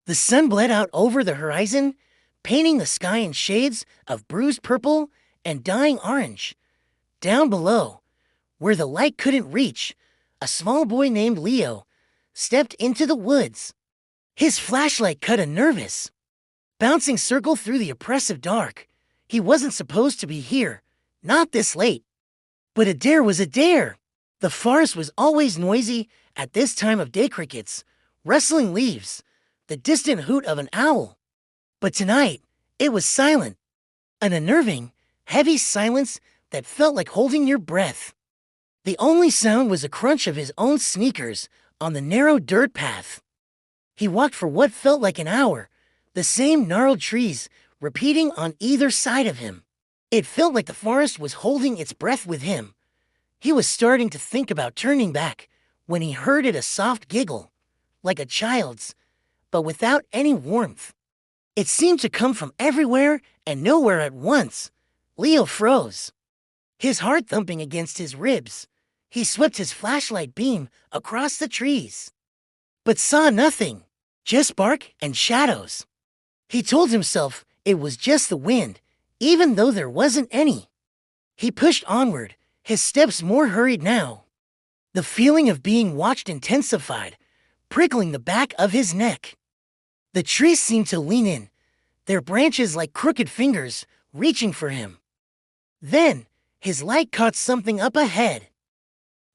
The sun bled out over the horizon, painting the sky in shades of bruised purple and dying orange. Down below, where the light couldn't reach, a small boy named Leo stepped into the woods. His flashlight cut a nervous, bouncing circle through the oppressive dark. He wasn't supposed to be here, not this late. But a dare was a dare. The forest was always noisy at this time of day, crickets, rustling leaves, the distant hoot of an owl. But tonight, it was silent, an unnerving, heavy silence that felt like holding your breath. The only sound was the crunch of his own sneakers on the narrow dirt path. He walked for what felt like an hour, the same gnarled trees repeating on either side of him. It felt like the forest was holding its breath with him. He was starting to think about turning back when he heard a soft giggle, like a child's, but without any warmth. It seemed to come from everywhere and nowhere at once. Leo froze, his heart thumping against his ribs. He swept his flashlight beam across the trees, but saw nothing, just bark and shadows. He told himself it was just the wind, even though there wasn't any. He pushed onward, his steps more hurried now. The feeling of being watched intensified, prickling the back of his neck. The trees seemed to lean in, their branches like crooked fingers reaching for him. Then, his light caught something up ahead.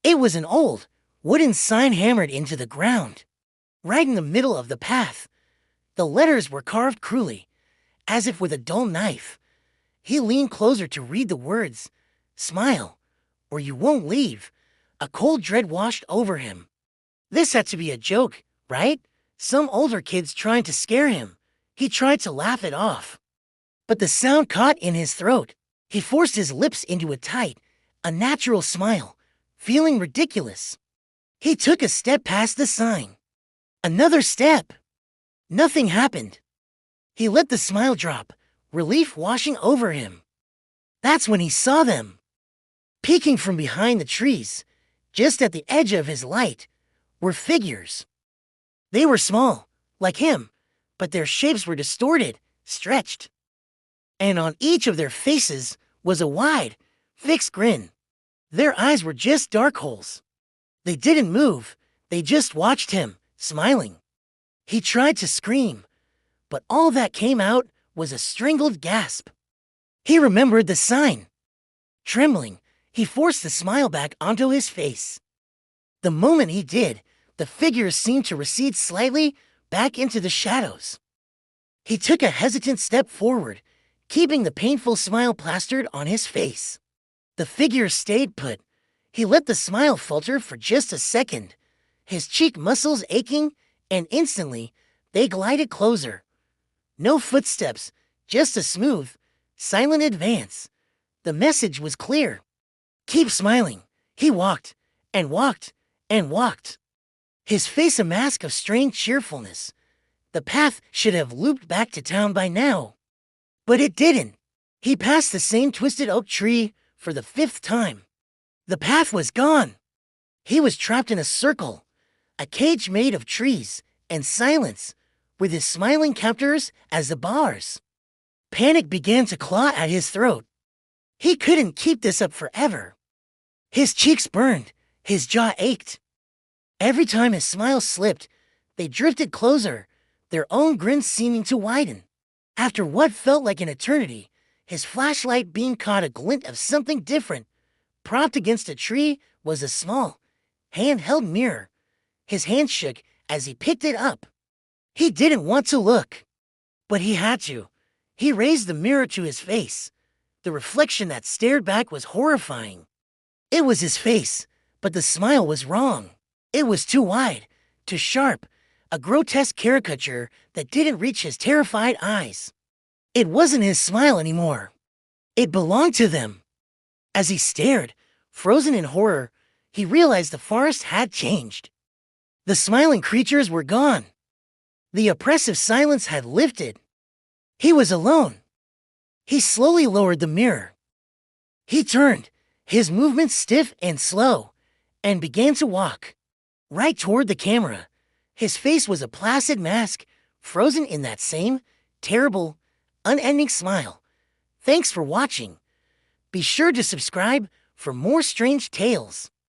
It was an old, wooden sign hammered into the ground, right in the middle of the path. The letters were carved cruelly, as if with a dull knife. He leaned closer to read the words, "Smile, or you won't leave." A cold dread washed over him. This had to be a joke, right? Some older kids trying to scare him. He tried to laugh it off, but the sound caught in his throat. He forced his lips into a tight, unnatural smile, feeling ridiculous. He took a step past the sign. Another step. Nothing happened. He let the smile drop, relief washing over him. That's when he saw them. Peeking from behind the trees, just at the edge of his light, were figures. They were small, like him, but their shapes were distorted, stretched. And on each of their faces was a wide, fixed grin. Their eyes were just dark holes. They didn't move, they just watched him, smiling. He tried to scream, but all that came out was a strangled gasp. He remembered the sign. Trembling, he forced the smile back onto his face. The moment he did, the figures seemed to recede slightly back into the shadows. He took a hesitant step forward, keeping the painful smile plastered on his face. The figures stayed put. He let the smile falter for just a second, his cheek muscles aching, and instantly they glided closer. No footsteps, just a smooth, silent advance. The message was clear. Keep smiling. He walked, and walked, and walked, his face a mask of strained cheerfulness. The path should have looped back to town by now. But it didn't. He passed the same twisted oak tree for the 5th time. The path was gone. He was trapped in a circle, a cage made of trees and silence, with his smiling captors as the bars. Panic began to claw at his throat. He couldn't keep this up forever. His cheeks burned, his jaw ached. Every time his smile slipped, they drifted closer, their own grins seeming to widen. After what felt like an eternity, his flashlight beam caught a glint of something different. Propped against a tree was a small, handheld mirror. His hand shook as he picked it up. He didn't want to look, but he had to. He raised the mirror to his face. The reflection that stared back was horrifying. It was his face, but the smile was wrong. It was too wide, too sharp, a grotesque caricature that didn't reach his terrified eyes. It wasn't his smile anymore. It belonged to them. As he stared, frozen in horror, he realized the forest had changed. The smiling creatures were gone. The oppressive silence had lifted. He was alone. He slowly lowered the mirror. He turned, his movements stiff and slow, and began to walk right toward the camera. His face was a placid mask, frozen in that same terrible, unending smile. Thanks for watching. Be sure to subscribe for more strange tales.